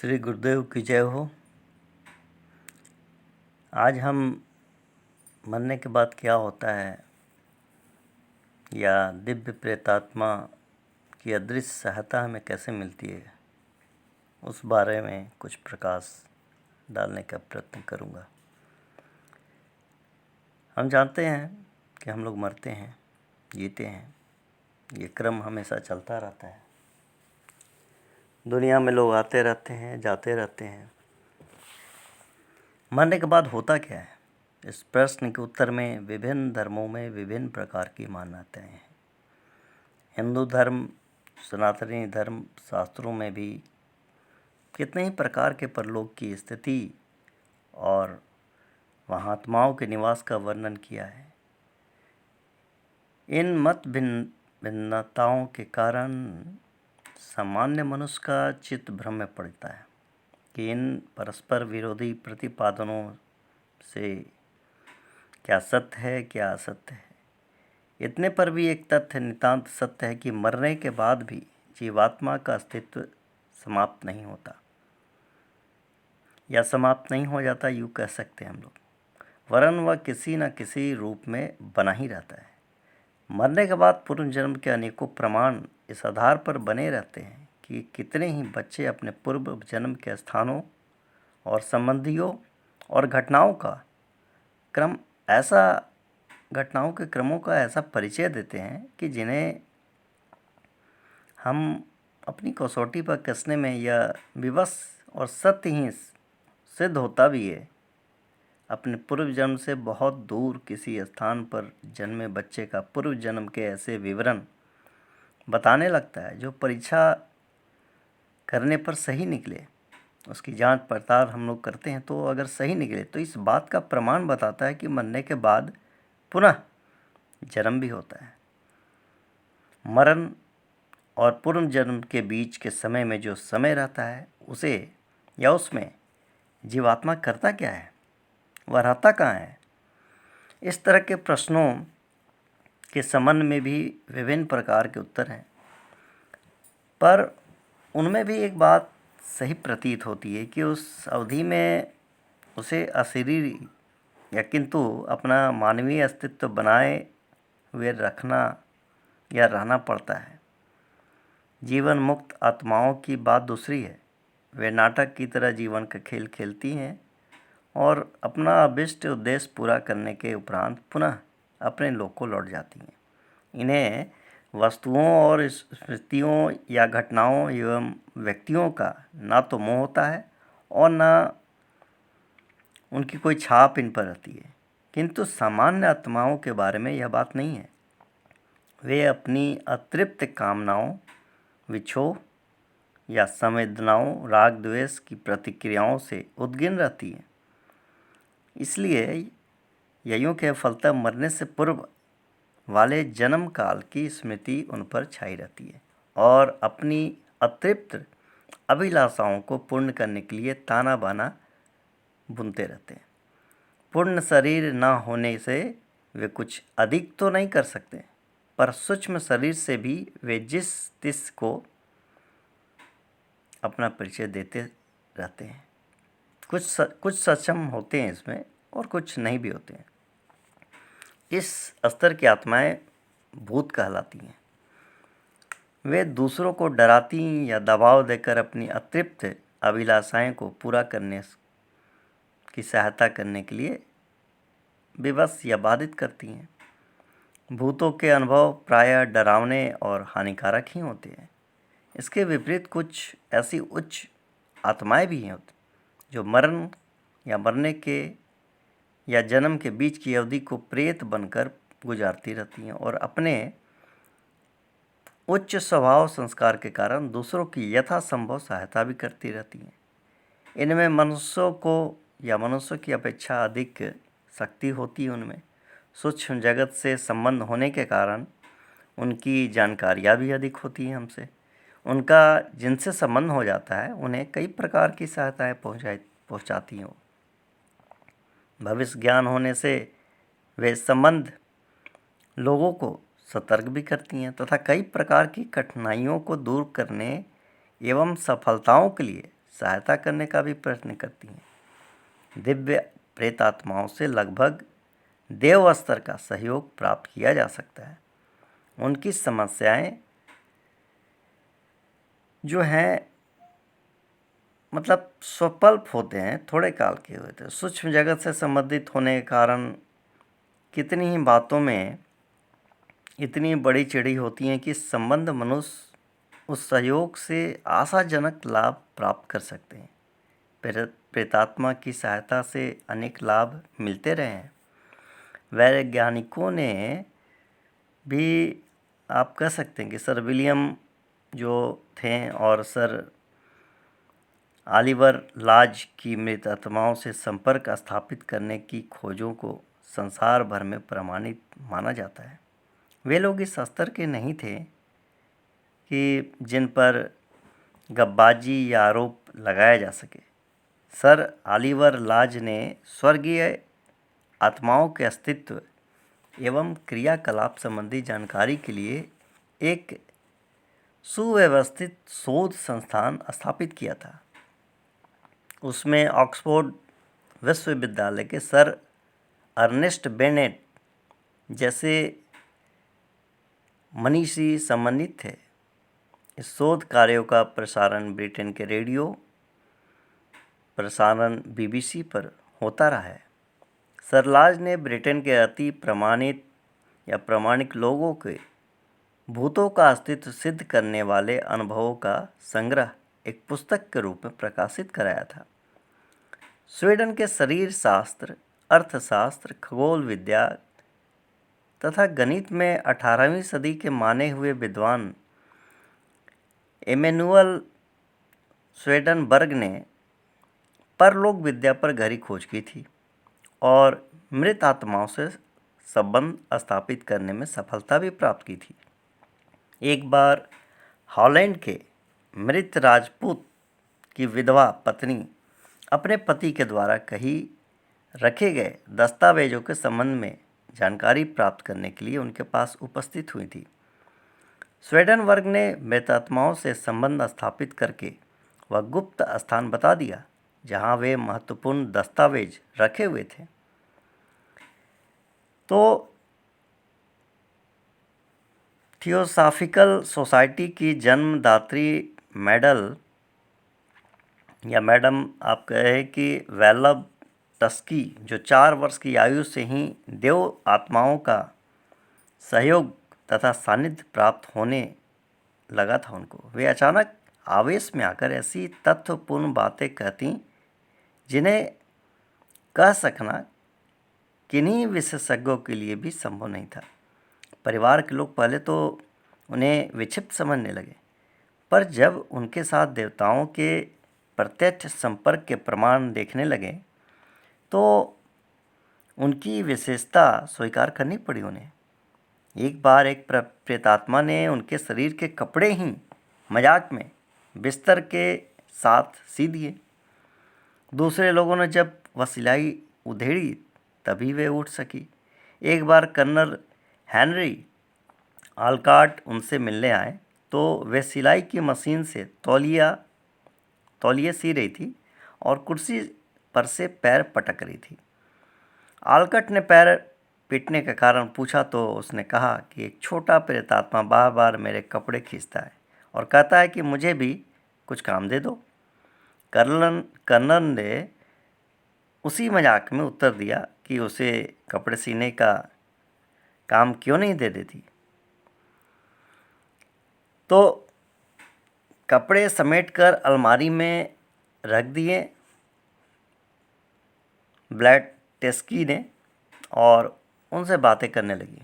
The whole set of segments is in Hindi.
श्री गुरुदेव की जय हो। आज हम मरने के बाद क्या होता है या दिव्य प्रेतात्मा की अदृश्य सहायता हमें कैसे मिलती है, उस बारे में कुछ प्रकाश डालने का प्रयत्न करूँगा। हम जानते हैं कि हम लोग मरते हैं, जीते हैं, ये क्रम हमेशा चलता रहता है। दुनिया में लोग आते रहते हैं, जाते रहते हैं। मरने के बाद होता क्या है, इस प्रश्न के उत्तर में विभिन्न धर्मों में विभिन्न प्रकार की मान्यताएं हैं। हिंदू धर्म, सनातनी धर्म शास्त्रों में भी कितने ही प्रकार के परलोक की स्थिति और वहाँ आत्माओं के निवास का वर्णन किया है। इन मत भिन्नताओं के कारण सामान्य मनुष्य का चित्त भ्रम में पड़ता है कि इन परस्पर विरोधी प्रतिपादनों से क्या सत्य है, क्या असत्य है। इतने पर भी एक तथ्य नितांत सत्य है कि मरने के बाद भी जीवात्मा का अस्तित्व समाप्त नहीं होता, या समाप्त नहीं हो जाता, यूँ कह सकते हैं हम लोग, वरन वह किसी न किसी रूप में बना ही रहता है। मरने के बाद पुनर्जन्म के अनेकों प्रमाण इस आधार पर बने रहते हैं कि कितने ही बच्चे अपने पूर्व जन्म के स्थानों और संबंधियों और घटनाओं के क्रमों का ऐसा परिचय देते हैं कि जिन्हें हम अपनी कसौटी पर कसने में यह विवश और सत्य ही सिद्ध होता भी है। अपने पूर्व जन्म से बहुत दूर किसी स्थान पर जन्मे बच्चे का पूर्व जन्म के ऐसे विवरण बताने लगता है जो परीक्षा करने पर सही निकले। उसकी जांच पड़ताल हम लोग करते हैं, तो अगर सही निकले तो इस बात का प्रमाण बताता है कि मरने के बाद पुनः जन्म भी होता है। मरण और पूर्व जन्म के बीच के समय में जो समय रहता है उसे या उसमें जीवात्मा करता क्या है, वह रहता कहाँ है। इस तरह के प्रश्नों के संबंध में भी विभिन्न प्रकार के उत्तर हैं, पर उनमें भी एक बात सही प्रतीत होती है कि उस अवधि में उसे अशरीरी या किंतु अपना मानवीय अस्तित्व बनाए हुए रखना या रहना पड़ता है। जीवन मुक्त आत्माओं की बात दूसरी है। वे नाटक की तरह जीवन का खेल खेलती हैं और अपना अभिष्ट उद्देश्य पूरा करने के उपरांत पुनः अपने लोक को लौट जाती हैं। इन्हें वस्तुओं और स्मृतियों या घटनाओं एवं व्यक्तियों का ना तो मोह होता है और ना उनकी कोई छाप इन पर रहती है। किंतु सामान्य आत्माओं के बारे में यह बात नहीं है। वे अपनी अतृप्त कामनाओं, विक्षोभ या संवेदनाओं, राग द्वेष की प्रतिक्रियाओं से उद्विग्न रहती हैं। इसलिए ययों के फलतः मरने से पूर्व वाले जन्म काल की स्मृति उन पर छाई रहती है और अपनी अतृप्त अभिलाषाओं को पूर्ण करने के लिए ताना बाना बुनते रहते हैं। पूर्ण शरीर न होने से वे कुछ अधिक तो नहीं कर सकते, पर सूक्ष्म शरीर से भी वे जिस तिस को अपना परिचय देते रहते हैं। कुछ सक्षम होते हैं इसमें और कुछ नहीं भी होते हैं। इस स्तर की आत्माएं भूत कहलाती हैं। वे दूसरों को डराती या दबाव देकर अपनी अतृप्त अभिलाषाएं को पूरा करने की सहायता करने के लिए विवश या बाधित करती हैं। भूतों के अनुभव प्रायः डरावने और हानिकारक ही होते हैं। इसके विपरीत कुछ ऐसी उच्च आत्माएं भी हैं जो मरण या मरने के या जन्म के बीच की अवधि को प्रेत बनकर गुजारती रहती हैं और अपने उच्च स्वभाव संस्कार के कारण दूसरों की यथासंभव सहायता भी करती रहती हैं। इनमें मनुष्यों को या मनुष्यों की अपेक्षा अधिक शक्ति होती है। उनमें सूक्ष्म जगत से संबंध होने के कारण उनकी जानकारियाँ भी अधिक होती हैं हमसे। उनका जिनसे संबंध हो जाता है उन्हें कई प्रकार की सहायताएँ पहुँचाती हैं। भविष्य ज्ञान होने से वे संबंध लोगों को सतर्क भी करती हैं तथा कई प्रकार की कठिनाइयों को दूर करने एवं सफलताओं के लिए सहायता करने का भी प्रयत्न करती हैं। दिव्य प्रेतात्माओं से लगभग देव स्तर का सहयोग प्राप्त किया जा सकता है। उनकी समस्याएं जो हैं मतलब स्वल्प होते हैं, थोड़े काल के होते हैं। सूक्ष्म जगत से संबंधित होने के कारण कितनी ही बातों में इतनी बड़ी चिड़ी होती हैं कि संबंध मनुष्य उस सहयोग से आशाजनक लाभ प्राप्त कर सकते हैं। प्रेतात्मा की सहायता से अनेक लाभ मिलते रहे हैं। वैज्ञानिकों ने भी आप कह सकते हैं कि सर विलियम जो थे और सर ऑलिवर लाज की मृत आत्माओं से संपर्क स्थापित करने की खोजों को संसार भर में प्रमाणित माना जाता है। वे लोग इस स्तर के नहीं थे कि जिन पर गब्बाजी या आरोप लगाया जा सके। सर ऑलिवर लाज ने स्वर्गीय आत्माओं के अस्तित्व एवं क्रियाकलाप संबंधी जानकारी के लिए एक सुव्यवस्थित शोध संस्थान स्थापित किया था। उसमें ऑक्सफोर्ड विश्वविद्यालय के सर अर्नेस्ट बेनेट जैसे मनीषी सम्मानित थे। इस शोध कार्यों का प्रसारण ब्रिटेन के रेडियो प्रसारण BBC पर होता रहा है। सर लाज ने ब्रिटेन के अति प्रमाणित या प्रामाणिक लोगों के भूतों का अस्तित्व सिद्ध करने वाले अनुभवों का संग्रह एक पुस्तक के रूप में प्रकाशित कराया था। स्वीडन के शरीर शास्त्र, अर्थशास्त्र, खगोल विद्या तथा गणित में 18वीं सदी के माने हुए विद्वान एमेनुअल स्वेडेनबर्ग ने परलोक विद्या पर गहरी खोज की थी और मृत आत्माओं से संबंध स्थापित करने में सफलता भी प्राप्त की थी। एक बार हॉलैंड के मृत राजपूत की विधवा पत्नी अपने पति के द्वारा कहीं रखे गए दस्तावेजों के संबंध में जानकारी प्राप्त करने के लिए उनके पास उपस्थित हुई थी। स्वेडेनबर्ग ने मृतात्माओं से संबंध स्थापित करके वह गुप्त स्थान बता दिया जहां वे महत्वपूर्ण दस्तावेज रखे हुए थे। तो थियोसॉफिकल सोसाइटी की जन्मदात्री मेडल या मैडम आप कहे कि वैल्लभ टस्की जो 4 वर्ष की आयु से ही देव आत्माओं का सहयोग तथा सानिध्य प्राप्त होने लगा था उनको, वे अचानक आवेश में आकर ऐसी तथ्यपूर्ण बातें कहती जिन्हें कह सकना किन्हीं विशेषज्ञों के लिए भी संभव नहीं था। परिवार के लोग पहले तो उन्हें विक्षिप्त समझने लगे, पर जब उनके साथ देवताओं के प्रत्यक्ष संपर्क के प्रमाण देखने लगे तो उनकी विशेषता स्वीकार करनी पड़ी उन्हें। एक बार एक प्रेतात्मा ने उनके शरीर के कपड़े ही मजाक में बिस्तर के साथ सी दिए। दूसरे लोगों ने जब वह सिलाई उधेड़ी तभी वे उठ सकी। एक बार कर्नल हेनरी आलकाट उनसे मिलने आए तो वे सिलाई की मशीन से तौलिए सी रही थी और कुर्सी पर से पैर पटक रही थी। आलकट ने पैर पीटने का कारण पूछा तो उसने कहा कि एक छोटा प्रेतात्मा बार बार मेरे कपड़े खींचता है और कहता है कि मुझे भी कुछ काम दे दो। कर्नल ने उसी मजाक में उत्तर दिया कि उसे कपड़े सीने का काम क्यों नहीं दे देती। तो कपड़े समेटकर अलमारी में रख दिए ब्लैटेस्की ने और उनसे बातें करने लगी।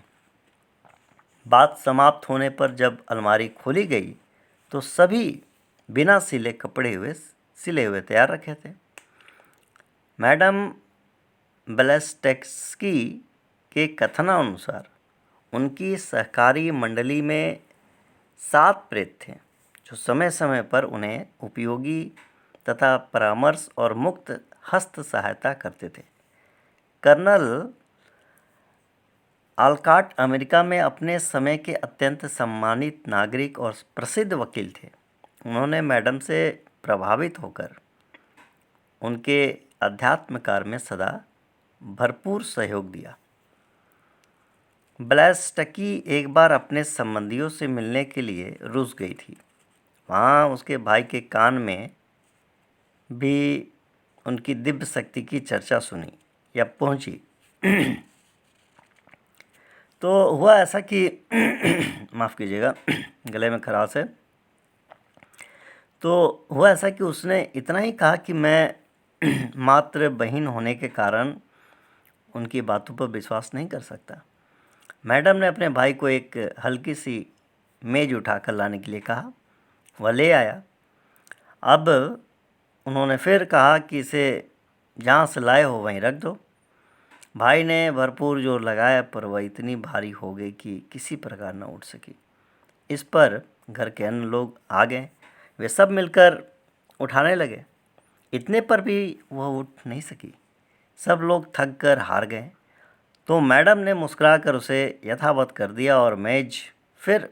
बात समाप्त होने पर जब अलमारी खोली गई तो सभी बिना सिले हुए तैयार रखे थे। मैडम ब्लैटेस्की के कथनानुसार उनकी सहकारी मंडली में 7 प्रेत थे जो समय समय पर उन्हें उपयोगी तथा परामर्श और मुक्त हस्त सहायता करते थे। कर्नल आलकाट अमेरिका में अपने समय के अत्यंत सम्मानित नागरिक और प्रसिद्ध वकील थे। उन्होंने मैडम से प्रभावित होकर उनके अध्यात्म कार्य में सदा भरपूर सहयोग दिया। ब्लैस्टकी एक बार अपने संबंधियों से मिलने के लिए रूस गई थी। वहाँ उसके भाई के कान में भी उनकी दिव्य शक्ति की चर्चा सुनी या पहुँची। तो हुआ ऐसा कि माफ़ कीजिएगा, गले में खराश है। तो हुआ ऐसा कि उसने इतना ही कहा कि मैं मात्र बहन होने के कारण उनकी बातों पर विश्वास नहीं कर सकता। मैडम ने अपने भाई को एक हल्की सी मेज़ उठाकर लाने के लिए कहा। वह ले आया। अब उन्होंने फिर कहा कि इसे जहाँ से लाए हो वहीं रख दो। भाई ने भरपूर जोर लगाया, पर वह इतनी भारी हो गई कि किसी प्रकार न उठ सकी। इस पर घर के अन्य लोग आ गए। वे सब मिलकर उठाने लगे। इतने पर भी वह उठ नहीं सकी। सब लोग थक कर हार गए। तो मैडम ने मुस्कुराकर उसे यथावत कर दिया और मेज फिर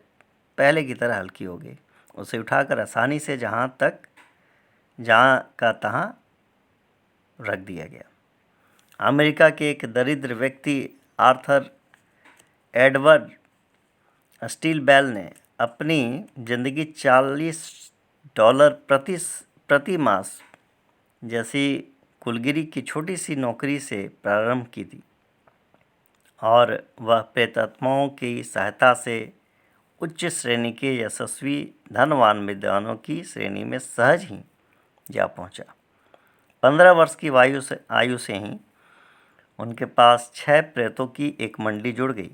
पहले की तरह हल्की हो गई। उसे उठाकर आसानी से जहाँ का तहाँ रख दिया गया। अमेरिका के एक दरिद्र व्यक्ति आर्थर एडवर्ड स्टील बेल ने अपनी ज़िंदगी $40 प्रति मास जैसी कुलगिरी की छोटी सी नौकरी से प्रारंभ की थी, और वह प्रेतात्माओं की सहायता से उच्च श्रेणी के यशस्वी धनवान विद्वानों की श्रेणी में सहज ही जा पहुंचा। 15 वर्ष की आयु से ही उनके पास 6 प्रेतों की एक मंडली जुड़ गई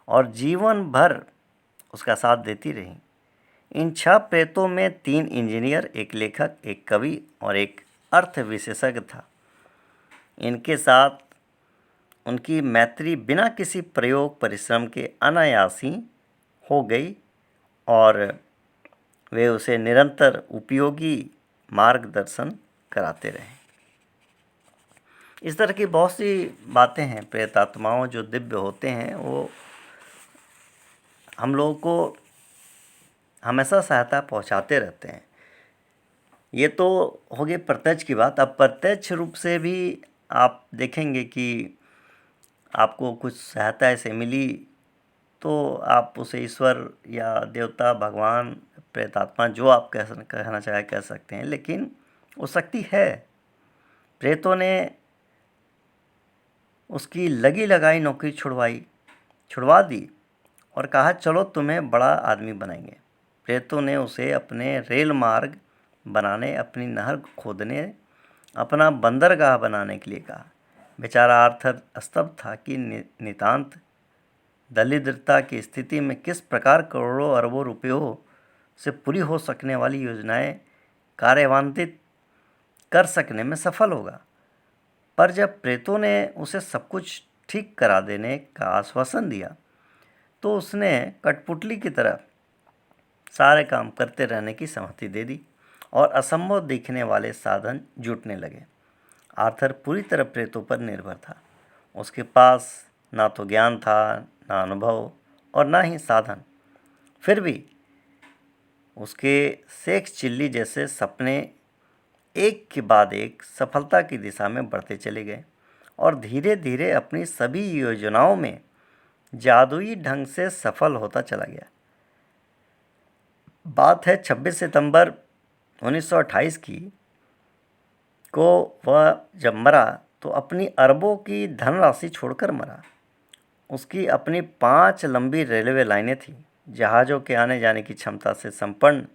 और जीवन भर उसका साथ देती रही। इन 6 प्रेतों में 3 इंजीनियर, एक लेखक, एक कवि और एक अर्थ विशेषज्ञ था। इनके साथ उनकी मैत्री बिना किसी प्रयोग परिश्रम के अनायास ही हो गई और वे उसे निरंतर उपयोगी मार्गदर्शन कराते रहे। इस तरह की बहुत सी बातें हैं। प्रेत आत्माओं जो दिव्य होते हैं वो हम लोगों को हमेशा सहायता पहुंचाते रहते हैं। ये तो हो गई प्रत्यक्ष की बात। अब प्रत्यक्ष रूप से भी आप देखेंगे कि आपको कुछ सहायता ऐसे मिली तो आप उसे ईश्वर या देवता, भगवान, प्रेतात्मा जो आप कहना चाहे कह सकते हैं, लेकिन वो शक्ति है। प्रेतों ने उसकी लगी लगाई नौकरी छुड़वा दी और कहा चलो तुम्हें बड़ा आदमी बनाएंगे। प्रेतों ने उसे अपने रेल मार्ग बनाने, अपनी नहर खोदने, अपना बंदरगाह बनाने के लिए कहा। बेचारा आर्थर स्तब्ध था कि नितांत दरिद्रता की स्थिति में किस प्रकार करोड़ों अरबों रुपयों से पूरी हो सकने वाली योजनाएं कार्यान्वित कर सकने में सफल होगा। पर जब प्रेतों ने उसे सब कुछ ठीक करा देने का आश्वासन दिया तो उसने कठपुतली की तरह सारे काम करते रहने की सहमति दे दी और असंभव दिखने वाले साधन जुटने लगे। आर्थर पूरी तरह प्रेतों पर निर्भर था। उसके पास ना तो ज्ञान था, ना अनुभव और ना ही साधन। फिर भी उसके सेक्स चिल्ली जैसे सपने एक के बाद एक सफलता की दिशा में बढ़ते चले गए और धीरे धीरे अपनी सभी योजनाओं में जादुई ढंग से सफल होता चला गया। बात है 26 सितंबर 1928 की को। वह जब मरा तो अपनी अरबों की धनराशि छोड़कर मरा। उसकी अपनी 5 लंबी रेलवे लाइनें थीं, जहाज़ों के आने जाने की क्षमता से संपन्न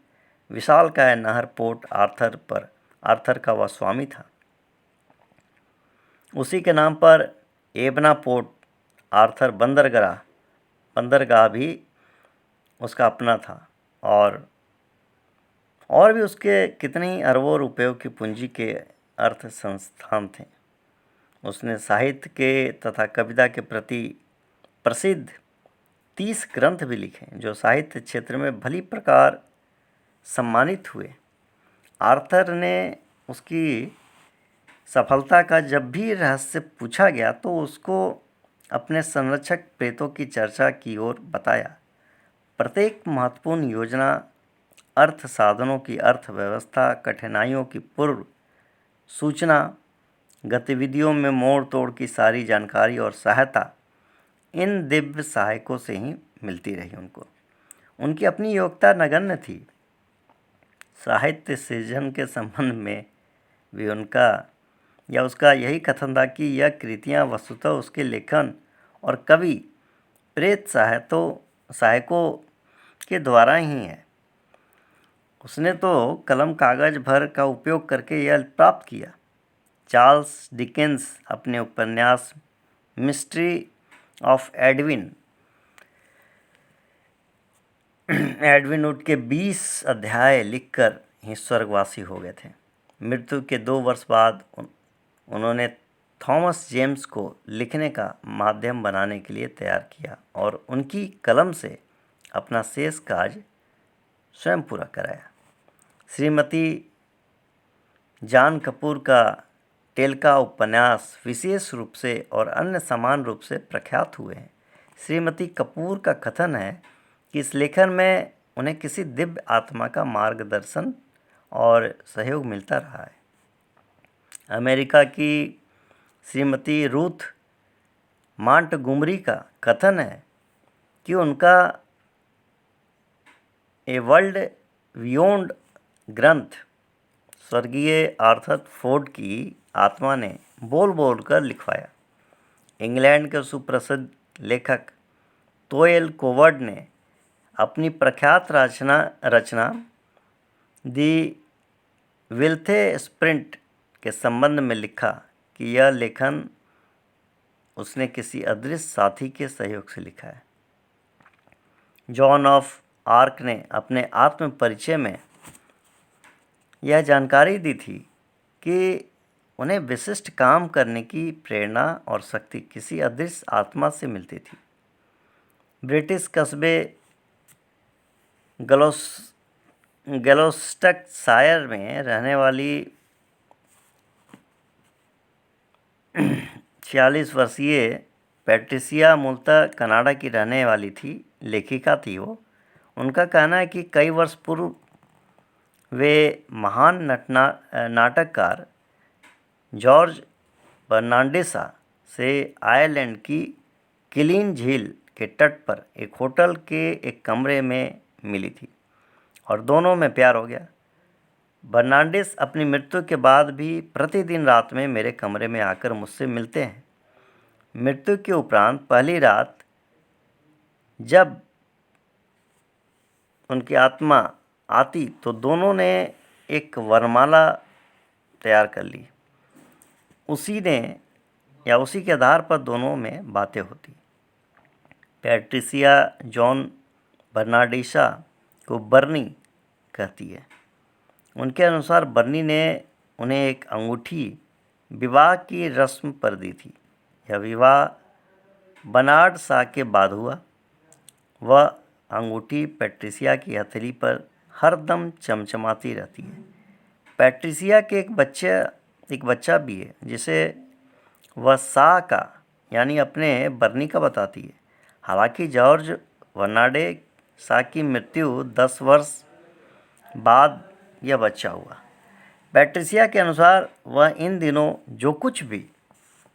विशालकाय नहर पोर्ट आर्थर का वह स्वामी था। उसी के नाम पर एबना पोर्ट आर्थर बंदरगाह भी उसका अपना था और भी उसके कितने ही अरबों रुपयों की पूंजी के अर्थ संस्थान थे। उसने साहित्य के तथा कविता के प्रति प्रसिद्ध 30 ग्रंथ भी लिखे जो साहित्य क्षेत्र में भली प्रकार सम्मानित हुए। आर्थर ने उसकी सफलता का जब भी रहस्य पूछा गया तो उसको अपने संरक्षक प्रेतों की चर्चा की ओर बताया। प्रत्येक महत्वपूर्ण योजना, अर्थ साधनों की अर्थव्यवस्था, कठिनाइयों की पूर्व सूचना गतिविधियों में मोड़ तोड़ की सारी जानकारी और सहायता इन दिव्य सहायकों से ही मिलती रही। उनकी अपनी योग्यता नगण्य थी। साहित्य सृजन के संबंध में भी उसका यही कथन था कि यह कृतियाँ वस्तुतः उसके लेखन और कवि प्रेत सहायकों के द्वारा ही है। उसने तो कलम कागज भर का उपयोग करके यह प्राप्त किया। चार्ल्स डिकेंस अपने उपन्यास मिस्ट्री ऑफ एडविन वुड के 20 अध्याय लिखकर ही स्वर्गवासी हो गए थे। मृत्यु के 2 वर्ष बाद उन्होंने थॉमस जेम्स को लिखने का माध्यम बनाने के लिए तैयार किया और उनकी कलम से अपना शेष कार्य स्वयं पूरा कराया। श्रीमती जान कपूर का टेलका उपन्यास विशेष रूप से और अन्य समान रूप से प्रख्यात हुए हैं। श्रीमती कपूर का कथन है कि इस लेखन में उन्हें किसी दिव्य आत्मा का मार्गदर्शन और सहयोग मिलता रहा है। अमेरिका की श्रीमती रूथ मॉन्टगोमरी का कथन है कि उनका ए वर्ल्ड बियॉन्ड ग्रंथ स्वर्गीय आर्थर फोर्ड की आत्मा ने बोल बोल कर लिखवाया। इंग्लैंड के सुप्रसिद्ध लेखक टोएल कोवर्ड ने अपनी प्रख्यात रचना दी विल्थे स्प्रिंट के संबंध में लिखा कि यह लेखन उसने किसी अदृश्य साथी के सहयोग से लिखा है। जॉन ऑफ आर्क ने अपने आत्म परिचय में यह जानकारी दी थी कि उन्हें विशिष्ट काम करने की प्रेरणा और शक्ति किसी अदृश्य आत्मा से मिलती थी। ब्रिटिश कस्बे ग्लॉस्टरशायर में रहने वाली 46 वर्षीय पैट्रिसिया मूलतः कनाडा की रहने वाली थी, लेखिका थी वो। उनका कहना है कि कई वर्ष पूर्व वे महान नाटककार जॉर्ज बर्नांडिसा से आयरलैंड की किलीन झील के तट पर एक होटल के एक कमरे में मिली थी और दोनों में प्यार हो गया। बर्नांडिस अपनी मृत्यु के बाद भी प्रतिदिन रात में मेरे कमरे में आकर मुझसे मिलते हैं। मृत्यु के उपरांत पहली रात जब उनकी आत्मा आती तो दोनों ने एक वरमाला तैयार कर ली। उसी के आधार पर दोनों में बातें होती। पैट्रिसिया जॉन बर्नांडिसा को बर्नी कहती है। उनके अनुसार बर्नी ने उन्हें एक अंगूठी विवाह की रस्म पर दी थी। यह विवाह बर्नार्ड शॉ के बाद हुआ। वह अंगूठी पैट्रिसिया की हथेली पर हरदम चमचमाती रहती है। पैट्रिसिया के एक बच्चा भी है जिसे वह शॉ का यानी अपने बर्नी का बताती है। हालांकि जॉर्ज बर्नार्ड शॉ की मृत्यु 10 वर्ष बाद यह बच्चा हुआ। पैट्रिसिया के अनुसार वह इन दिनों जो कुछ भी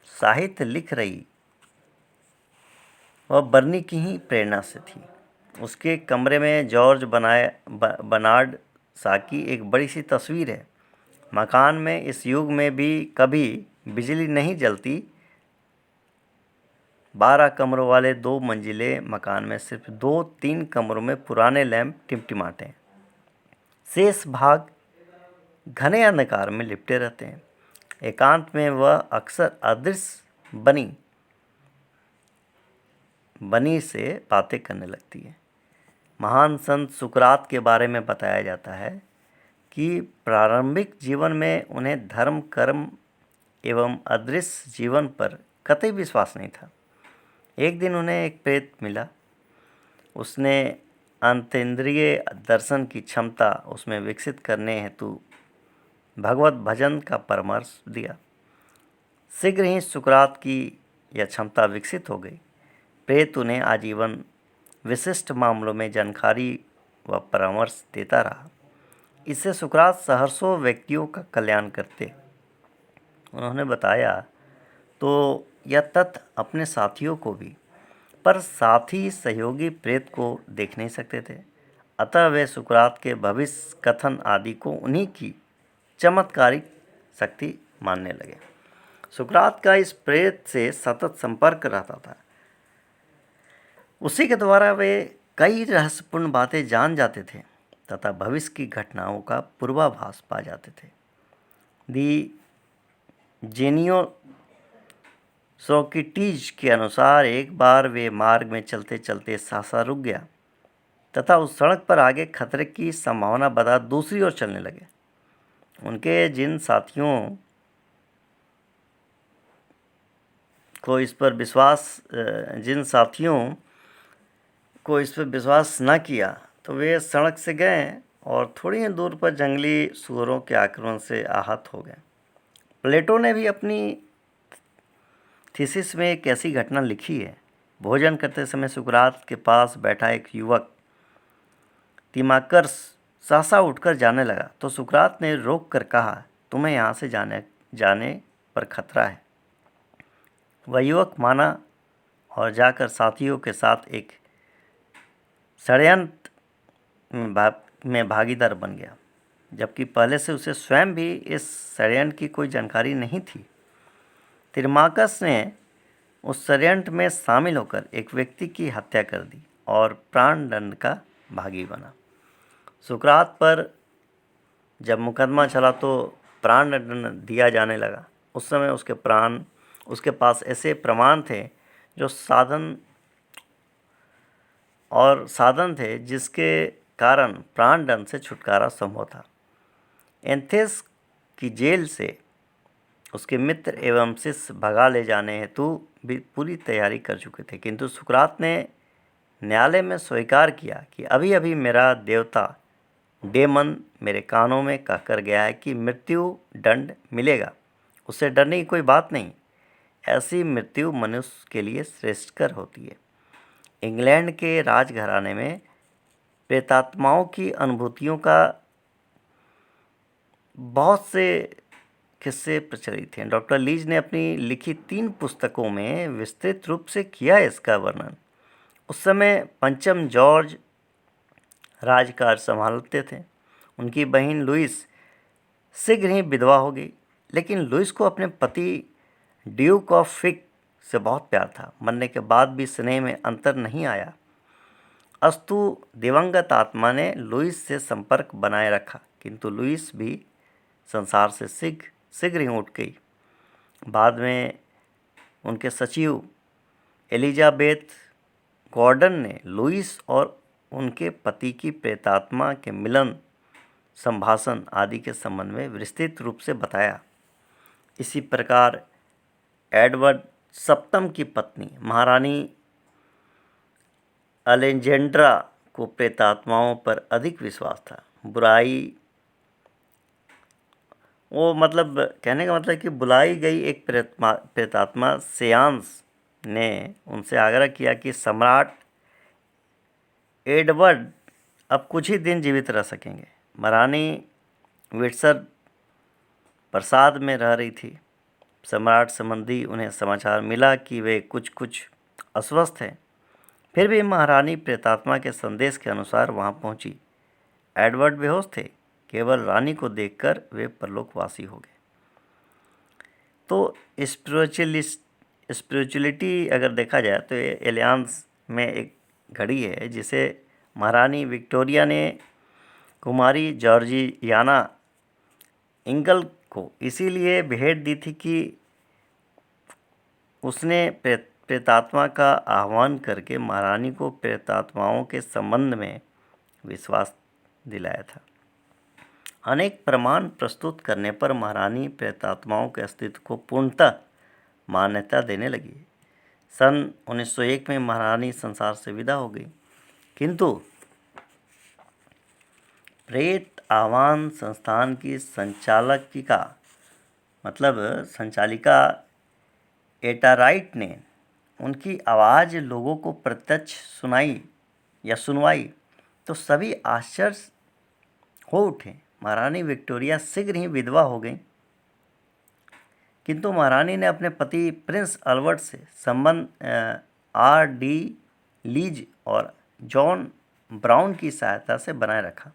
साहित्य लिख रही वह बर्नी की ही प्रेरणा से थी। उसके कमरे में जॉर्ज बर्नार्ड शॉ की एक बड़ी सी तस्वीर है। मकान में इस युग में भी कभी बिजली नहीं जलती। 12 कमरों वाले 2 मंजिले मकान में सिर्फ 2-3 कमरों में पुराने लैंप टिमटिमाते हैं। शेष भाग घने अंधकार में लिपटे रहते हैं। एकांत में वह अक्सर अदृश्य बनी से बातें करने लगती है। महान संत सुकरात के बारे में बताया जाता है कि प्रारंभिक जीवन में उन्हें धर्म, कर्म एवं अदृश्य जीवन पर कतई विश्वास नहीं था। एक दिन उन्हें एक प्रेत मिला। उसने अंतरिंद्रिय दर्शन की क्षमता उसमें विकसित करने हेतु भगवत भजन का परामर्श दिया। शीघ्र ही सुकरात की यह क्षमता विकसित हो गई। प्रेत उन्हें आजीवन विशिष्ट मामलों में जानकारी व परामर्श देता रहा। इससे सुकरात सहर्षों व्यक्तियों का कल्याण करते। उन्होंने बताया तो यह तथ्य अपने साथियों को भी, पर साथी सहयोगी प्रेत को देख नहीं सकते थे। अतः वे सुकरात के भविष्य कथन आदि को उन्हीं की चमत्कारिक शक्ति मानने लगे। सुकरात का इस प्रेत से सतत संपर्क रहता था। उसी के द्वारा वे कई रहस्यपूर्ण बातें जान जाते थे तथा भविष्य की घटनाओं का पूर्वाभास पा जाते थे। दी जेनियो सोक्रेटिस के अनुसार एक बार वे मार्ग में चलते चलते सहसा रुक गया तथा उस सड़क पर आगे खतरे की संभावना बता दूसरी ओर चलने लगे। उनके जिन साथियों को इस पर विश्वास न किया तो वे सड़क से गए और थोड़ी ही दूर पर जंगली सूअरों के आक्रमण से आहत हो गए। प्लेटो ने भी अपनी थीसिस में एक ऐसी घटना लिखी है। भोजन करते समय सुकरात के पास बैठा एक युवक तिमाकर्स सहसा उठकर जाने लगा तो सुकरात ने रोक कर कहा, तुम्हें यहाँ से जाने पर खतरा है। वह युवक माना और जाकर साथियों के साथ एक षड्यंत्र में भागीदार बन गया, जबकि पहले से उसे स्वयं भी इस षड्यंत्र की कोई जानकारी नहीं थी। तिमाकर्स ने उस षड्यंत्र में शामिल होकर एक व्यक्ति की हत्या कर दी और प्राण दंड का भागी बना। सुकरात पर जब मुकदमा चला तो प्राण दंड दिया जाने लगा। उस समय उसके पास ऐसे प्रमाण थे जो साधन थे जिसके कारण प्राण दंड से छुटकारा संभव था। एथेंस की जेल से उसके मित्र एवं शिष्य भगा ले जाने हेतु भी पूरी तैयारी कर चुके थे, किंतु सुकरात ने न्यायालय में स्वीकार किया कि अभी अभी मेरा देवता डेमन मेरे कानों में कहकर गया है कि मृत्यु दंड मिलेगा। उससे डरने की कोई बात नहीं। ऐसी मृत्यु मनुष्य के लिए श्रेष्ठकर होती है। इंग्लैंड के राजघराने में प्रेतात्माओं की अनुभूतियों का बहुत से किस्से प्रचलित हैं। डॉक्टर लीज ने अपनी लिखी 3 पुस्तकों में विस्तृत रूप से किया है इसका वर्णन। उस समय पंचम जॉर्ज राजकाज संभालते थे। उनकी बहन लुइस शीघ्र ही विधवा हो गई, लेकिन लुइस को अपने पति ड्यूक ऑफ फिक से बहुत प्यार था। मरने के बाद भी स्नेह में अंतर नहीं आया। अस्तु दिवंगत आत्मा ने लुइस से संपर्क बनाए रखा, किंतु लुइस भी संसार से शीघ्र ही उठ गई। बाद में उनके सचिव एलिजाबेथ गॉर्डन ने लुइस और उनके पति की प्रेतात्मा के मिलन, संभाषण आदि के संबंध में विस्तृत रूप से बताया। इसी प्रकार एडवर्ड सप्तम की पत्नी महारानी अलेक्जेंड्रा को प्रेतात्माओं पर अधिक विश्वास था। कहने का मतलब कि बुलाई गई एक प्रेतात्मा सेयांस ने उनसे आग्रह किया कि सम्राट एडवर्ड अब कुछ ही दिन जीवित रह सकेंगे। महारानी विंडसर प्रासाद में रह रही थी। सम्राट संबंधी उन्हें समाचार मिला कि वे कुछ अस्वस्थ हैं। फिर भी महारानी प्रेतात्मा के संदेश के अनुसार वहां पहुंची। एडवर्ड बेहोश थे, केवल रानी को देखकर वे परलोकवासी हो गए। तो स्पिरिचुअलिटी अगर देखा जाए तो एलियंस में एक घड़ी है जिसे महारानी विक्टोरिया ने कुमारी जॉर्जियाना इंगल को इसीलिए भेंट दी थी कि उसने प्रेतात्मा का आह्वान करके महारानी को प्रेतात्माओं के संबंध में विश्वास दिलाया था। अनेक प्रमाण प्रस्तुत करने पर महारानी प्रेतात्माओं के अस्तित्व को पूर्णतः मान्यता देने लगी। सन 1901 में महारानी संसार से विदा हो गई, किंतु प्रेत आह्वान संस्थान की संचालिका एटाराइट ने उनकी आवाज़ लोगों को प्रत्यक्ष सुनवाई तो सभी आश्चर्य हो उठे। महारानी विक्टोरिया शीघ्र ही विधवा हो गई। किंतु महारानी ने अपने पति प्रिंस अल्बर्ट से संबंध R.D. लीज और जॉन ब्राउन की सहायता से बनाए रखा।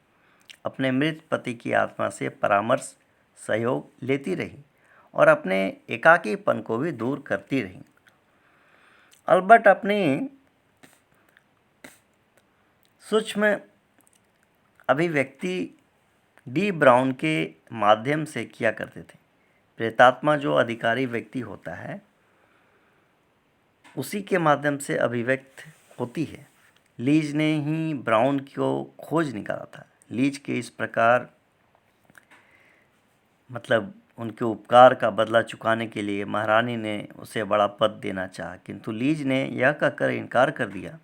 अपने मृत पति की आत्मा से परामर्श सहयोग लेती रही और अपने एकाकीपन को भी दूर करती रही। अल्बर्ट अपनी सूक्ष्म अभिव्यक्ति डी ब्राउन के माध्यम से किया करते थे। प्रेतात्मा जो अधिकारी व्यक्ति होता है उसी के माध्यम से अभिव्यक्त होती है। लीज ने ही ब्राउन को खोज निकाला था। लीज के इस प्रकार मतलब उनके उपकार का बदला चुकाने के लिए महारानी ने उसे बड़ा पद देना चाहा, किंतु लीज ने यह कहकर इनकार कर दिया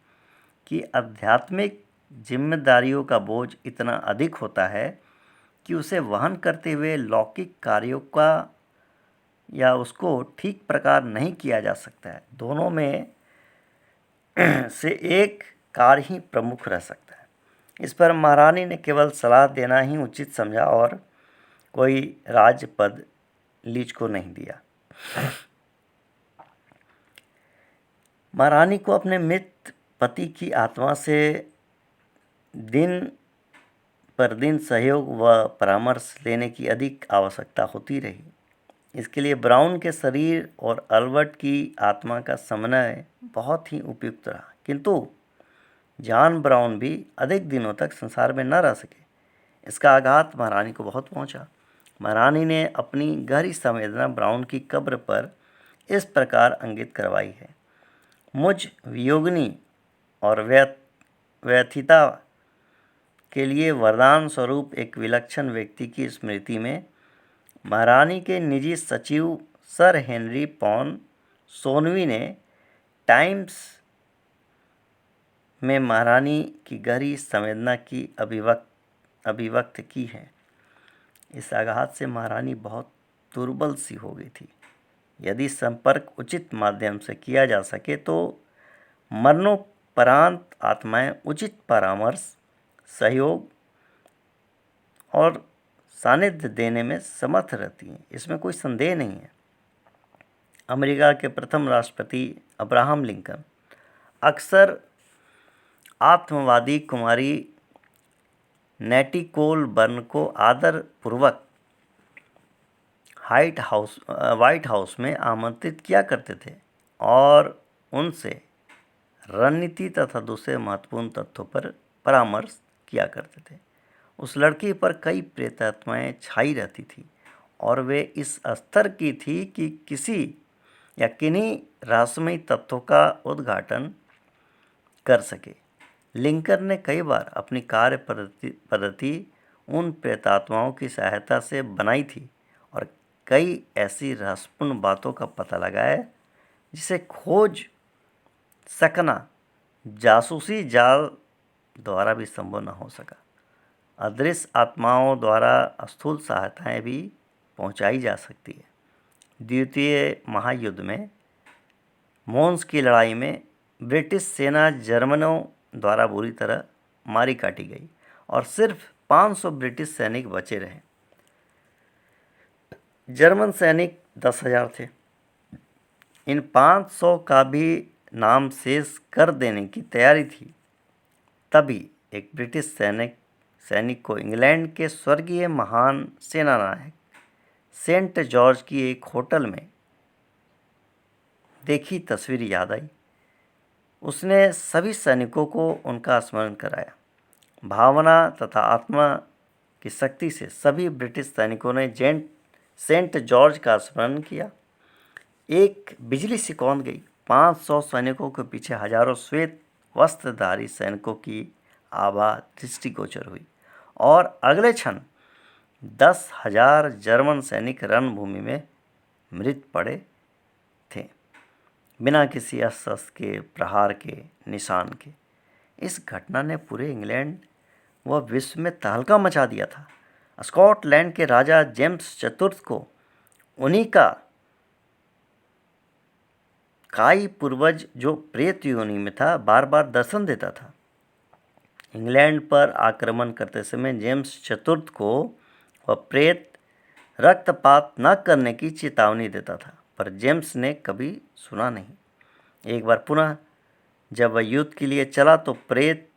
कि आध्यात्मिक जिम्मेदारियों का बोझ इतना अधिक होता है कि उसे वहन करते हुए लौकिक कार्यों का या उसको ठीक प्रकार नहीं किया जा सकता है। दोनों में से एक कार्य ही प्रमुख रह सकता है। इस पर महारानी ने केवल सलाह देना ही उचित समझा और कोई राज्य पद लीज को नहीं दिया। महारानी को अपने मृत पति की आत्मा से दिन पर दिन सहयोग व परामर्श लेने की अधिक आवश्यकता होती रही। इसके लिए ब्राउन के शरीर और अल्बर्ट की आत्मा का समन्वय बहुत ही उपयुक्त रहा, किंतु जॉन ब्राउन भी अधिक दिनों तक संसार में न रह सके। इसका आघात महारानी को बहुत पहुंचा। महारानी ने अपनी गहरी संवेदना ब्राउन की कब्र पर इस प्रकार अंकित करवाई है। मुझ वियोगिनी और व्यथिता के लिए वरदान स्वरूप एक विलक्षण व्यक्ति की स्मृति में महारानी के निजी सचिव सर हेनरी पॉन सोनवी ने टाइम्स में महारानी की गहरी संवेदना की अभिव्यक्त की है। इस आघात से महारानी बहुत दुर्बल सी हो गई थी। यदि संपर्क उचित माध्यम से किया जा सके तो मरणोपरांत आत्माएं उचित परामर्श, सहयोग और सानिध्य देने में समर्थ रहती हैं, इसमें कोई संदेह नहीं है। अमेरिका के प्रथम राष्ट्रपति अब्राहम लिंकन अक्सर आत्मवादी कुमारी नेटी कोल बर्न को आदर पूर्वक व्हाइट हाउस में आमंत्रित किया करते थे और उनसे रणनीति तथा दूसरे महत्वपूर्ण तथ्यों पर परामर्श किया करते थे। उस लड़की पर कई प्रेतात्माएं छाई रहती थी और वे इस स्तर की थी कि किसी या किन्हीं रहस्यमयी तथ्यों का उद्घाटन कर सके। लिंकन ने कई बार अपनी कार्य पद्धति उन प्रेतात्माओं की सहायता से बनाई थी और कई ऐसी रहस्यपूर्ण बातों का पता लगाया जिसे खोज सकना जासूसी जाल द्वारा भी संभव न हो सका। अदृश्य आत्माओं द्वारा स्थूल सहायताएं भी पहुंचाई जा सकती है। द्वितीय महायुद्ध में मोन्स की लड़ाई में ब्रिटिश सेना जर्मनों द्वारा बुरी तरह मारी काटी गई और सिर्फ 500 ब्रिटिश सैनिक बचे रहे। जर्मन सैनिक 10,000 थे। इन 500 का भी नाम शेष कर देने की तैयारी थी। तभी एक ब्रिटिश सैनिक को इंग्लैंड के स्वर्गीय महान सेनानायक सेंट जॉर्ज की एक होटल में देखी तस्वीर याद आई। उसने सभी सैनिकों को उनका स्मरण कराया। भावना तथा आत्मा की शक्ति से सभी ब्रिटिश सैनिकों ने सेंट जॉर्ज का स्मरण किया। एक बिजली सी कौंध गई। 500 सैनिकों के पीछे हजारों श्वेत वस्त्रधारी सैनिकों की आभा दृष्टिगोचर हुई और अगले क्षण 10,000 जर्मन सैनिक रणभूमि में मृत पड़े थे, बिना किसी अस्त्र के प्रहार के निशान के। इस घटना ने पूरे इंग्लैंड व विश्व में तहलका मचा दिया था। स्कॉटलैंड के राजा जेम्स चतुर्थ को उन्हीं का काई पूर्वज जो प्रेत योनि में था बार बार दर्शन देता था। इंग्लैंड पर आक्रमण करते समय जेम्स चतुर्थ को वह प्रेत रक्तपात न करने की चेतावनी देता था, पर जेम्स ने कभी सुना नहीं। एक बार पुनः जब वह युद्ध के लिए चला तो प्रेत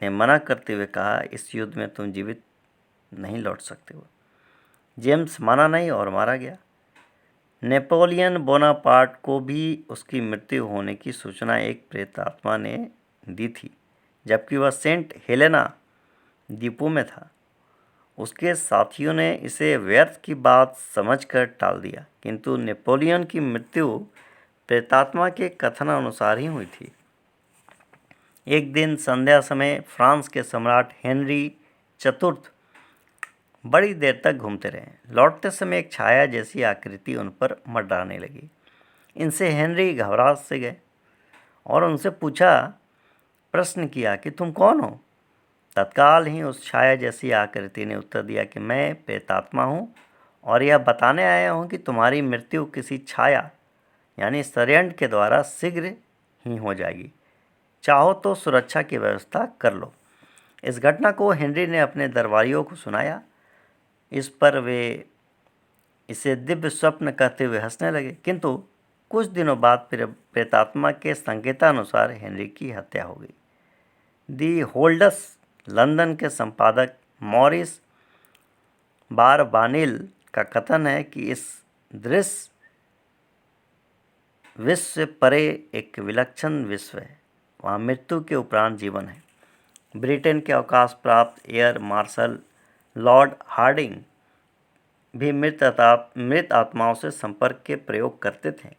ने मना करते हुए कहा, इस युद्ध में तुम जीवित नहीं लौट सकते हो। जेम्स माना नहीं और मारा गया। नेपोलियन बोनापार्ट को भी उसकी मृत्यु होने की सूचना एक प्रेतात्मा ने दी थी, जबकि वह सेंट हेलेना द्वीपों में था। उसके साथियों ने इसे व्यर्थ की बात समझकर टाल दिया, किंतु नेपोलियन की मृत्यु प्रेतात्मा के कथनानुसार ही हुई थी। एक दिन संध्या समय फ्रांस के सम्राट हेनरी चतुर्थ बड़ी देर तक घूमते रहे। लौटते समय एक छाया जैसी आकृति उन पर मंडराने लगी। इनसे हेनरी घबरा से गए और उनसे प्रश्न किया कि तुम कौन हो। तत्काल ही उस छाया जैसी आकृति ने उत्तर दिया कि मैं प्रेतात्मा हूँ और यह बताने आया हूँ कि तुम्हारी मृत्यु किसी छाया यानी षड्यंत्र के द्वारा शीघ्र ही हो जाएगी। चाहो तो सुरक्षा की व्यवस्था कर लो। इस घटना को हेनरी ने अपने दरबारियों को सुनाया। इस पर वे इसे दिव्य स्वप्न कहते हुए हंसने लगे, किंतु कुछ दिनों बाद प्रेतात्मा के संकेतानुसार हेनरी की हत्या हो गई। दी होल्डस लंदन के संपादक मॉरिस बारबानिल का कथन है कि इस दृश्य विश्व से परे एक विलक्षण विश्व है, वहाँ मृत्यु के उपरांत जीवन है। ब्रिटेन के अवकाश प्राप्त एयर मार्शल लॉर्ड हार्डिंग भी मृत आत्माओं से संपर्क के प्रयोग करते थे।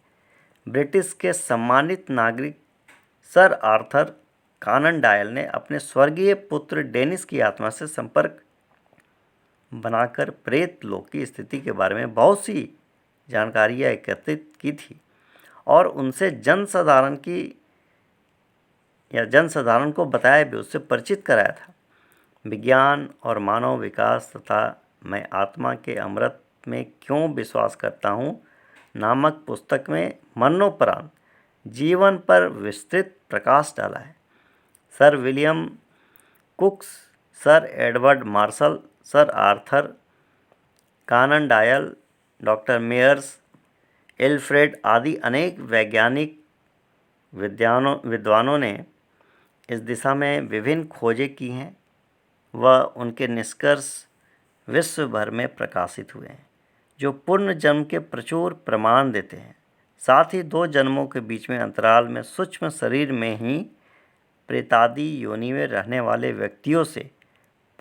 ब्रिटिश के सम्मानित नागरिक सर आर्थर कानन डायल ने अपने स्वर्गीय पुत्र डेनिस की आत्मा से संपर्क बनाकर प्रेत लोक की स्थिति के बारे में बहुत सी जानकारियाँ एकत्रित की थी और उनसे जनसाधारण को बताया भी, उससे परिचित कराया था। विज्ञान और मानव विकास तथा मैं आत्मा के अमृत में क्यों विश्वास करता हूँ नामक पुस्तक में मरणोपरांत जीवन पर विस्तृत प्रकाश डाला है। Sir William Crookes, sir Edward Marshall, sir Arthur Conan Doyle, doctor Myers, Alfred आदि अनेक वैज्ञानिक विद्वानों ने इस दिशा में विभिन्न खोजें की हैं व उनके निष्कर्ष विश्व भर में प्रकाशित हुए हैं, जो पूर्ण जन्म के प्रचुर प्रमाण देते हैं। साथ ही 2 जन्मों के बीच में अंतराल में सूक्ष्म शरीर में ही प्रेतादि योनि में रहने वाले व्यक्तियों से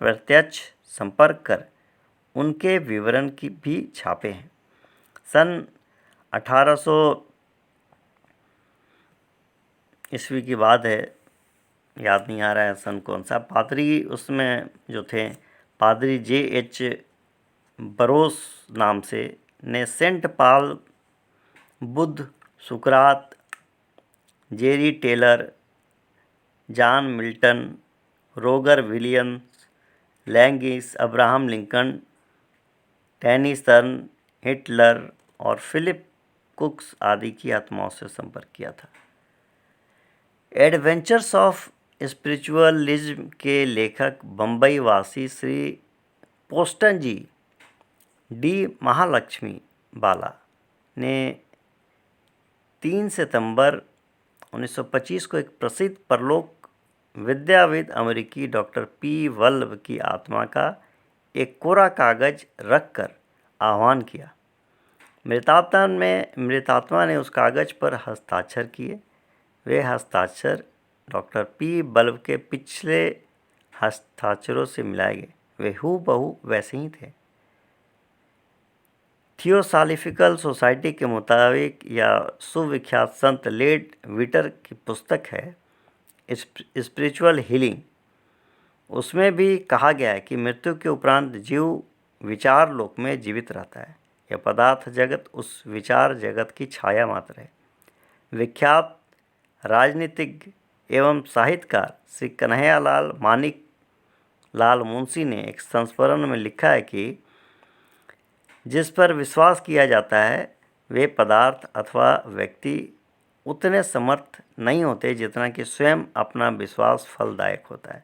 प्रत्यक्ष संपर्क कर उनके विवरण की भी छापे हैं। सन 1800 ईस्वी की बात है, याद नहीं आ रहा है सन कौन सा। पादरी उसमें जो थे, पादरी J.H. बरोस नाम से ने सेंट पॉल, बुद्ध, सुकरात, Jerry Taylor, John Milton, Roger Williams, लैंगिस, अब्राहम लिंकन, टेनिसन, हिटलर और फिलिप कुक्स आदि की आत्माओं से संपर्क किया था। एडवेंचर्स ऑफ स्पिरिचुअलिज्म के लेखक बम्बई वासी श्री पोस्टन जी डी महालक्ष्मी बाला ने 3 सितंबर 1925 को एक प्रसिद्ध परलोक विद्याविद अमेरिकी डॉक्टर पी वल्लभ की आत्मा का एक कोरा कागज रखकर आह्वान किया। मृतात्मा ने उस कागज पर हस्ताक्षर किए। वे हस्ताक्षर डॉक्टर पी वल्लभ के पिछले हस्ताक्षरों से मिलाए गए। वे हूबहू वैसे ही थे। थियोसॉफिकल सोसाइटी के मुताबिक यह सुविख्यात संत लेड विटर की पुस्तक है स्पिरिचुअल हीलिंग। उसमें भी कहा गया है कि मृत्यु के उपरांत जीव विचार लोक में जीवित रहता है। यह पदार्थ जगत उस विचार जगत की छाया मात्र है। विख्यात राजनीतिज्ञ एवं साहित्यकार श्री कन्हैयालाल मानिक लाल मुंशी ने एक संस्मरण में लिखा है कि जिस पर विश्वास किया जाता है वे पदार्थ अथवा व्यक्ति उतने समर्थ नहीं होते जितना कि स्वयं अपना विश्वास फलदायक होता है।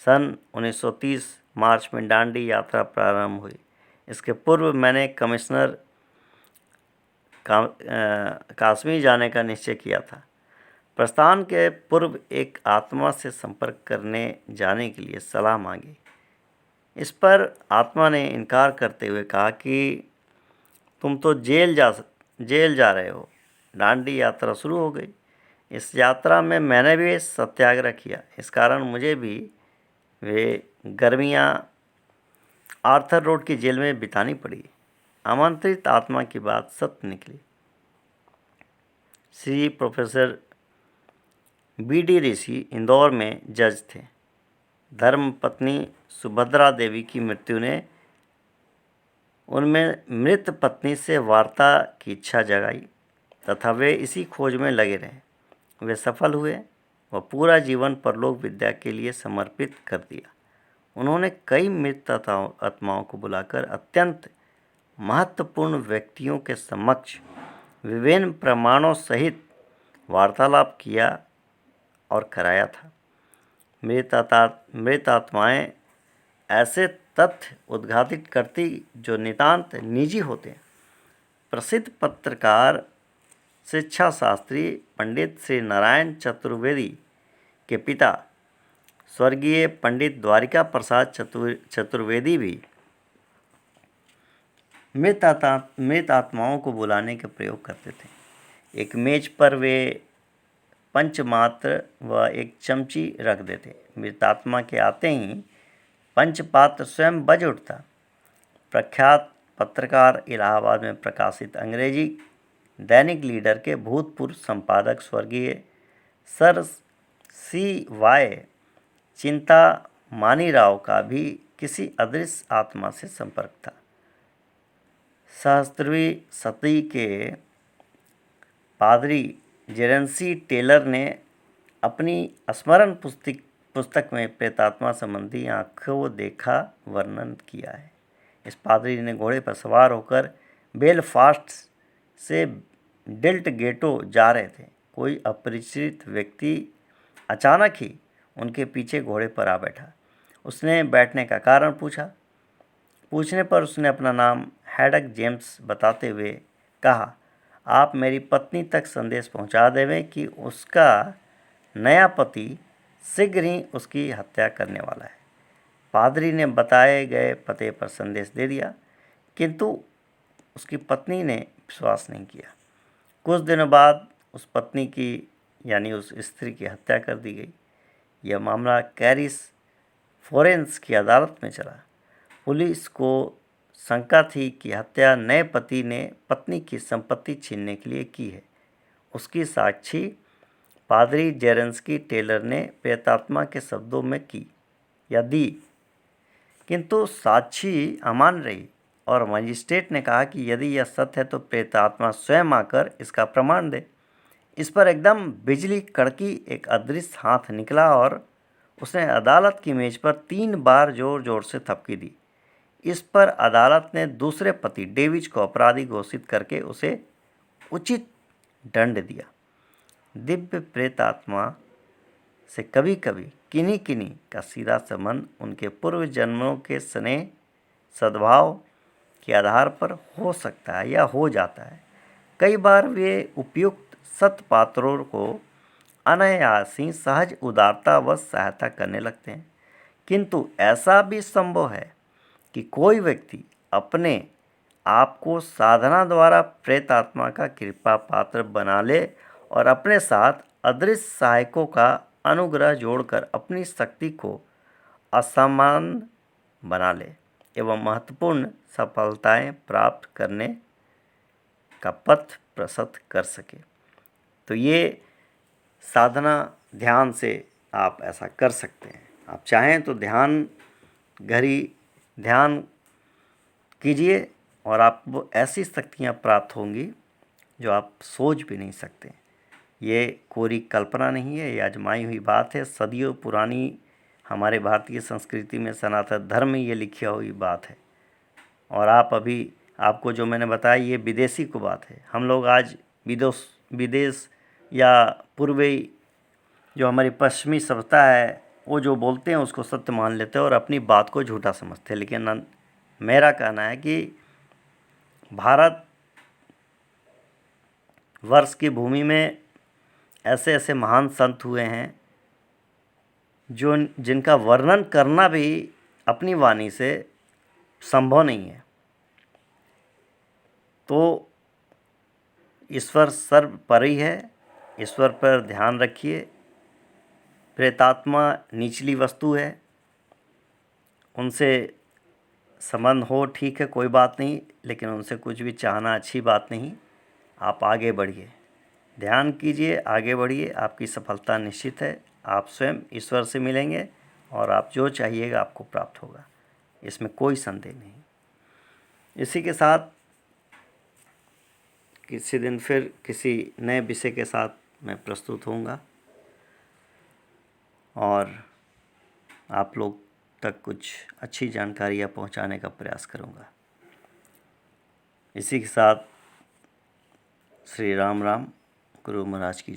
सन 1930 मार्च में दांडी यात्रा प्रारंभ हुई। इसके पूर्व मैंने कमिश्नर कश्मीर जाने का निश्चय किया था। प्रस्थान के पूर्व एक आत्मा से संपर्क करने जाने के लिए सलाह मांगी। इस पर आत्मा ने इनकार करते हुए कहा कि तुम तो जेल जा रहे हो। दांडी यात्रा शुरू हो गई। इस यात्रा में मैंने भी सत्याग्रह किया। इस कारण मुझे भी वे गर्मियाँ आर्थर रोड की जेल में बितानी पड़ी। आमंत्रित आत्मा की बात सत्य निकली। श्री प्रोफेसर BD ऋषि इंदौर में जज थे। धर्म पत्नी सुभद्रा देवी की मृत्यु ने उनमें मृत पत्नी से वार्ता की इच्छा जगाई तथा वे इसी खोज में लगे रहे। वे सफल हुए व पूरा जीवन परलोक विद्या के लिए समर्पित कर दिया। उन्होंने कई मृत आत्माओं को बुलाकर अत्यंत महत्वपूर्ण व्यक्तियों के समक्ष विभिन्न प्रमाणों सहित वार्तालाप किया और कराया था। मृत आत्माएं ऐसे तथ्य उद्घाटित करती जो नितांत निजी होते हैं। प्रसिद्ध पत्रकार शिक्षा शास्त्री पंडित श्री नारायण चतुर्वेदी के पिता स्वर्गीय पंडित द्वारिका प्रसाद चतुर्वेदी भी मृत आत्माओं को बुलाने के प्रयोग करते थे। एक मेज पर वे पंचमात्र व एक चमची रख देते। मृत आत्मा के आते ही पंचपात्र स्वयं बज उठता। प्रख्यात पत्रकार, इलाहाबाद में प्रकाशित अंग्रेजी दैनिक लीडर के भूतपूर्व संपादक स्वर्गीय सर CY चिंतामणिराव का भी किसी अदृश्य आत्मा से संपर्क था। सहस्त्रवीं सदी के पादरी जेरेंसी टेलर ने अपनी स्मरण पुस्तक में प्रेतात्मा संबंधी आंखों देखा वर्णन किया है। इस पादरी ने घोड़े पर सवार होकर बेलफास्ट से डिल्ट गेटो जा रहे थे। कोई अपरिचित व्यक्ति अचानक ही उनके पीछे घोड़े पर आ बैठा। उसने बैठने का कारण पूछने पर उसने अपना नाम हैडक जेम्स बताते हुए कहा, आप मेरी पत्नी तक संदेश पहुंचा देवें कि उसका नया पति शीघ्र ही उसकी हत्या करने वाला है। पादरी ने बताए गए पते पर संदेश दे दिया, किंतु उसकी पत्नी ने विश्वास नहीं किया। कुछ दिनों बाद उस पत्नी की यानी उस स्त्री की हत्या कर दी गई। यह मामला कैरिस फोरेंस की अदालत में चला। पुलिस को शंका थी कि हत्या नए पति ने पत्नी की संपत्ति छीनने के लिए की है। उसकी साक्षी पादरी जेरेंस्की टेलर ने प्रेतात्मा के शब्दों में की या दी, किंतु साक्षी अमान्य रही और मजिस्ट्रेट ने कहा कि यदि यह सत्य है तो प्रेतात्मा स्वयं आकर इसका प्रमाण दे। इस पर एकदम बिजली कड़की। एक अदृश्य हाथ निकला और उसने अदालत की मेज पर 3 बार जोर जोर से थपकी दी। इस पर अदालत ने दूसरे पति डेविज को अपराधी घोषित करके उसे उचित दंड दिया। दिव्य प्रेतात्मा से कभी कभी किन्हीं का सीधा संबंध उनके पूर्व जन्मों के स्नेह सद्भाव के आधार पर हो सकता है या हो जाता है। कई बार वे उपयुक्त सत्पात्रों को अनायासी सहज उदारता व सहायता करने लगते हैं, किंतु ऐसा भी संभव है कि कोई व्यक्ति अपने आप को साधना द्वारा प्रेत आत्मा का कृपा पात्र बना ले और अपने साथ अदृश्य सहायकों का अनुग्रह जोड़कर अपनी शक्ति को असामान्य बना ले एवं महत्वपूर्ण सफलताएं प्राप्त करने का पथ प्रशस्त कर सके। तो ये साधना ध्यान से आप ऐसा कर सकते हैं। आप चाहें तो ध्यान कीजिए और आपको ऐसी शक्तियाँ प्राप्त होंगी जो आप सोच भी नहीं सकते। ये कोरी कल्पना नहीं है, ये आजमाई हुई बात है। सदियों पुरानी हमारे भारतीय संस्कृति में सनातन धर्म में ये लिखी हुई बात है। और आपको जो मैंने बताया ये विदेशी को बात है। हम लोग आज विदेश या पूर्वी जो हमारी पश्चिमी सभ्यता है वो जो बोलते हैं उसको सत्य मान लेते हैं और अपनी बात को झूठा समझते हैं। लेकिन मेरा कहना है कि भारत वर्ष की भूमि में ऐसे ऐसे महान संत हुए हैं जो जिनका वर्णन करना भी अपनी वाणी से संभव नहीं है। तो ईश्वर सर्वोपरि है, ईश्वर पर ध्यान रखिए। प्रेतात्मा निचली वस्तु है, उनसे संबंध हो ठीक है, कोई बात नहीं, लेकिन उनसे कुछ भी चाहना अच्छी बात नहीं। आप आगे बढ़िए, ध्यान कीजिए, आगे बढ़िए, आपकी सफलता निश्चित है। आप स्वयं ईश्वर से मिलेंगे और आप जो चाहिएगा आपको प्राप्त होगा, इसमें कोई संदेह नहीं। इसी के साथ किसी दिन फिर किसी नए विषय के साथ मैं प्रस्तुत होऊंगा और आप लोग तक कुछ अच्छी जानकारियाँ पहुंचाने का प्रयास करूंगा। इसी के साथ श्री राम राम, गुरु महाराज की